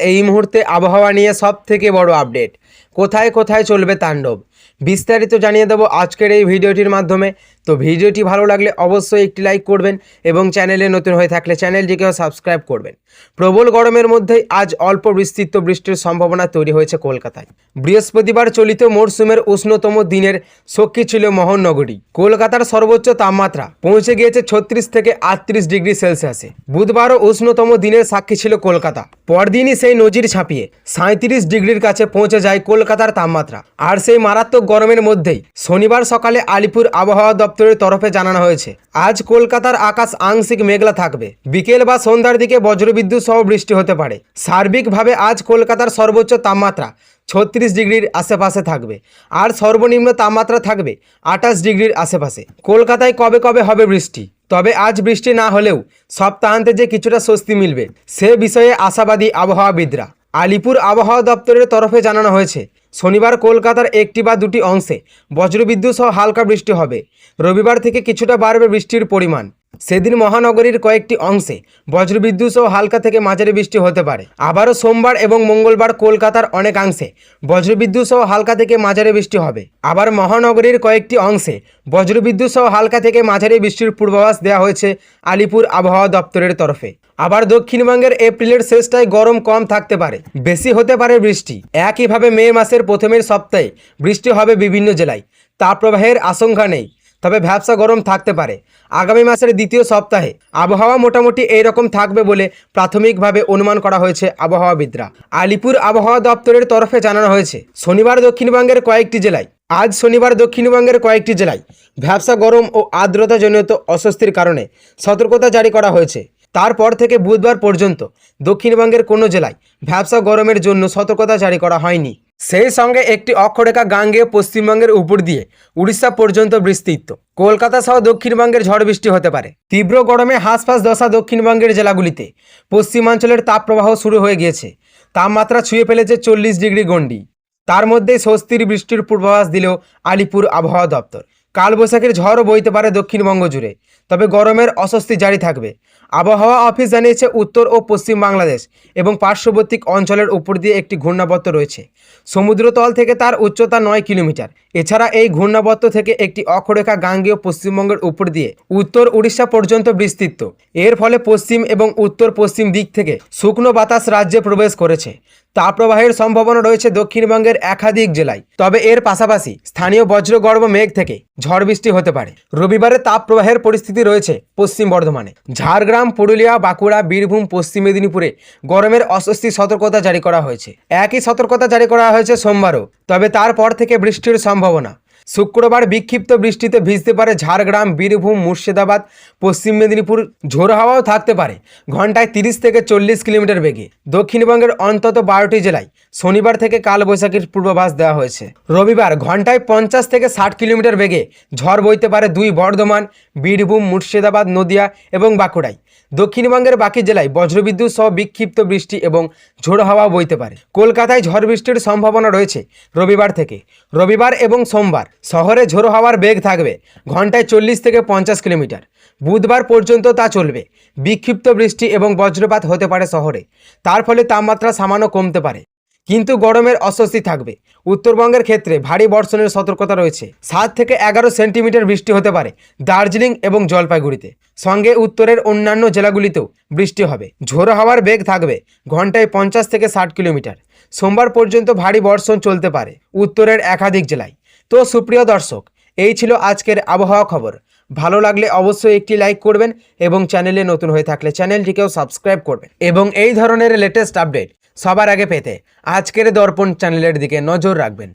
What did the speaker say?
এই মুহূর্তে আবহাওয়া নিয়ে সবথেকে বড় আপডেট, কোথায় কোথায় চলবে তাণ্ডব, বিস্তারিত জানিয়ে দেব আজকের এই ভিডিওটির মাধ্যমে। তো ভিডিওটি ভালো লাগলে অবশ্যই একটি লাইক করবেন এবং চ্যানেলে নতুন হয়ে থাকলে চ্যানেলটিকেও সাবস্ক্রাইব করবেন। প্রবল গরমের মধ্যেই আজ অল্প বিস্তৃত বৃষ্টির সম্ভাবনা তৈরি হয়েছে কলকাতায়। বৃহস্পতিবার চলিত মরশুমের উষ্ণতম দিনের সাক্ষী ছিল মহানগরী। কলকাতার সর্বোচ্চ তাপমাত্রা পৌঁছে গিয়েছে 36 থেকে 38 ডিগ্রি সেলসিয়াসে। বুধবারও উষ্ণতম দিনের সাক্ষী ছিল কলকাতা। পরদিনই সেই নজির ছাপিয়ে 37 ডিগ্রির কাছে পৌঁছে যায় কলকাতার তাপমাত্রা। আর সেই মারাত্মক গরমের মধ্যেই শনিবার সকালে আলিপুর আবহাওয়া দপ্তরের তরফে জানানো হয়েছে, আজ কলকাতার আকাশ আংশিক মেঘলা থাকবে। বিকেল বা সন্ধ্যার দিকে বজ্রবিদ্যুৎ সহ বৃষ্টি হতে পারে। সার্বিকভাবে আজ কলকাতার সর্বোচ্চ তাপমাত্রা 36 ডিগ্রির আশেপাশে থাকবে আর সর্বনিম্ন তাপমাত্রা থাকবে 28 ডিগ্রির আশেপাশে। কলকাতায় কবে কবে হবে বৃষ্টি, তবে আজ বৃষ্টি না হলেও সপ্তাহান্তে যে কিছুটা স্বস্তি মিলবে সে বিষয়ে আশাবাদী আবহাওয়াবিদরা। আলিপুর আবহাওয়া দপ্তরের তরফে জানানো হয়েছে, শনিবার কলকাতার একটি বা দুটি অংশে বজ্রবিদ্যুৎ সহ হালকা বৃষ্টি হবে। রবিবার থেকে কিছুটা বাড়বে বৃষ্টির পরিমাণ। সেদিন মহানগরীর কয়েকটি অংশে বজ্রবিদ্যুৎ সহ হালকা থেকে মাঝারি বৃষ্টি হতে পারে। আবারও সোমবার এবং মঙ্গলবার কলকাতার অনেকাংশে বজ্রবিদ্যুৎ সহ হালকা থেকে মাঝারি বৃষ্টি হবে। আবার মহানগরীর কয়েকটি অংশে বজ্রবিদ্যুৎ সহ হালকা থেকে মাঝারি বৃষ্টির পূর্বাভাস দেওয়া হয়েছে আলিপুর আবহাওয়া দপ্তরের তরফে। আবার দক্ষিণবঙ্গের এপ্রিলের শেষটায় গরম কম থাকতে পারে, বেশি হতে পারে বৃষ্টি। একইভাবে মে মাসের প্রথমের সপ্তাহে বৃষ্টি হবে বিভিন্ন জেলায়। তাপপ্রবাহের আশঙ্কা নেই, তবে ভ্যাপসা গরম থাকতে পারে। আগামী মাসের দ্বিতীয় সপ্তাহে আবহাওয়া মোটামুটি এইরকম থাকবে বলে প্রাথমিকভাবে অনুমান করা হয়েছে আবহাওয়াবিদরা। আলিপুর আবহাওয়া দপ্তরের তরফে জানানো হয়েছে, শনিবার দক্ষিণবঙ্গের কয়েকটি জেলায় ভ্যাপসা গরম ও আর্দ্রতাজনিত অস্বস্তির কারণে সতর্কতা জারি করা হয়েছে। তারপর থেকে বুধবার পর্যন্ত দক্ষিণবঙ্গের কোনো জেলায় ভ্যাপসা গরমের জন্য সতর্কতা জারি করা হয়নি। সেই সঙ্গে একটি অক্ষরেখা গাঙ্গেয় পশ্চিমবঙ্গের উপর দিয়ে উড়িষ্যা পর্যন্ত বিস্তৃত। কলকাতা সহ দক্ষিণবঙ্গের ঝড় বৃষ্টি হতে পারে। তীব্র গরমে হাঁসফাঁস দশা দক্ষিণবঙ্গের জেলাগুলিতে। পশ্চিমাঞ্চলের তাপপ্রবাহ শুরু হয়ে গিয়েছে। তাপমাত্রা ছুঁয়ে ফেলেছে 40 ডিগ্রি গণ্ডি। তার মধ্যে স্বস্তির বৃষ্টির পূর্বাভাস দিলেও আলিপুর আবহাওয়া দপ্তর। কালবৈশাখীর ঝড়ও বইতে পারে দক্ষিণবঙ্গ জুড়ে, তবে গরমের অস্বস্তি জারি থাকবে। আবহাওয়া অফিস জানিয়েছে, উত্তর ও পশ্চিম বাংলাদেশ এবং পার্শ্ববর্তী অঞ্চলের উপর দিয়ে একটি ঘূর্ণাবর্ত রয়েছে। সমুদ্রতল থেকে তার উচ্চতা 9 কিলোমিটার। এছাড়া এই ঘূর্ণাবর্ত থেকে একটি অক্ষরেখা গাঙ্গেয় পশ্চিমবঙ্গের উপর দিয়ে উত্তর উড়িষ্যা পর্যন্ত বিস্তৃত। এর ফলে পশ্চিম এবং উত্তর পশ্চিম দিক থেকে শুকনো বাতাস রাজ্যে প্রবেশ করেছে। তাপপ্রবাহের সম্ভাবনা রয়েছে দক্ষিণবঙ্গের একাধিক জেলায়, তবে এর পাশাপাশি স্থানীয় বজ্রগর্ভ মেঘ থেকে ঝড় বৃষ্টি হতে পারে। রবিবারে তাপপ্রবাহের পরিস্থিতি রয়েছে পশ্চিম বর্ধমানে। ঝাড়গ্রাম, পুরুলিয়া, বাঁকুড়া, বীরভূম, পশ্চিম মেদিনীপুরে গরমের অস্বস্তি সতর্কতা জারি করা হয়েছে। একই সতর্কতা জারি করা হয়েছে সোমবারও, তবে তারপর থেকে বৃষ্টির সম্ভাবনা। শুক্রবার বিক্ষিপ্ত বৃষ্টিতে ভিজতে পারে ঝাড়গ্রাম, বীরভূম, মুর্শিদাবাদ, পশ্চিম মেদিনীপুর। ঝোড়ো হাওয়াও থাকতে পারে ঘন্টায় 30 থেকে 40 কিলোমিটার বেগে। দক্ষিণবঙ্গের অন্তত 12টি জেলায় শনিবার থেকে কালবৈশাখীর পূর্বাভাস দেওয়া হয়েছে। রবিবার ঘন্টায় 50 থেকে 60 কিলোমিটার বেগে ঝড় বইতে পারে বর্ধমান, বীরভূম, মুর্শিদাবাদ, নদিয়া এবং বাঁকুড়ায়। দক্ষিণবঙ্গের বাকি জেলায় বজ্রবিদ্যুৎ সহ বিক্ষিপ্ত বৃষ্টি এবং ঝোড়ো হাওয়া বইতে পারে। কলকাতায় ঝড় বৃষ্টির সম্ভাবনা রয়েছে রবিবার থেকে। রবিবার এবং সোমবার শহরে ঝোড়ো হাওয়ার বেগ থাকবে ঘন্টায় 40 থেকে 50 কিলোমিটার। বুধবার পর্যন্ত তা চলবে। বিক্ষিপ্ত বৃষ্টি এবং বজ্রপাত হতে পারে শহরে। তার ফলে তাপমাত্রা সামান্য কমতে পারে, কিন্তু গরমের অস্বস্তি থাকবে। উত্তরবঙ্গের ক্ষেত্রে ভারী বর্ষণের সতর্কতা রয়েছে। 7 থেকে 11 সেন্টিমিটার বৃষ্টি হতে পারে দার্জিলিং এবং জলপাইগুড়িতে। সঙ্গে উত্তরের অন্যান্য জেলাগুলিতেও বৃষ্টি হবে। ঝোড়ো হাওয়ার বেগ থাকবে ঘন্টায় 50 থেকে 60 কিলোমিটার। সোমবার পর্যন্ত ভারী বর্ষণ চলতে পারে উত্তরের একাধিক জেলায়। তো সুপ্রিয় দর্শক, এই ছিল আজকের আবহাওয়া খবর। ভালো লাগলে অবশ্যই একটি লাইক করবেন এবং চ্যানেলে নতুন হয়ে থাকলে চ্যানেলটিকেও সাবস্ক্রাইব করবেন এবং এই ধরনের লেটেস্ট আপডেট সবার আগে পেতে আজকের দর্পণ চ্যানেলের দিকে নজর রাখবেন।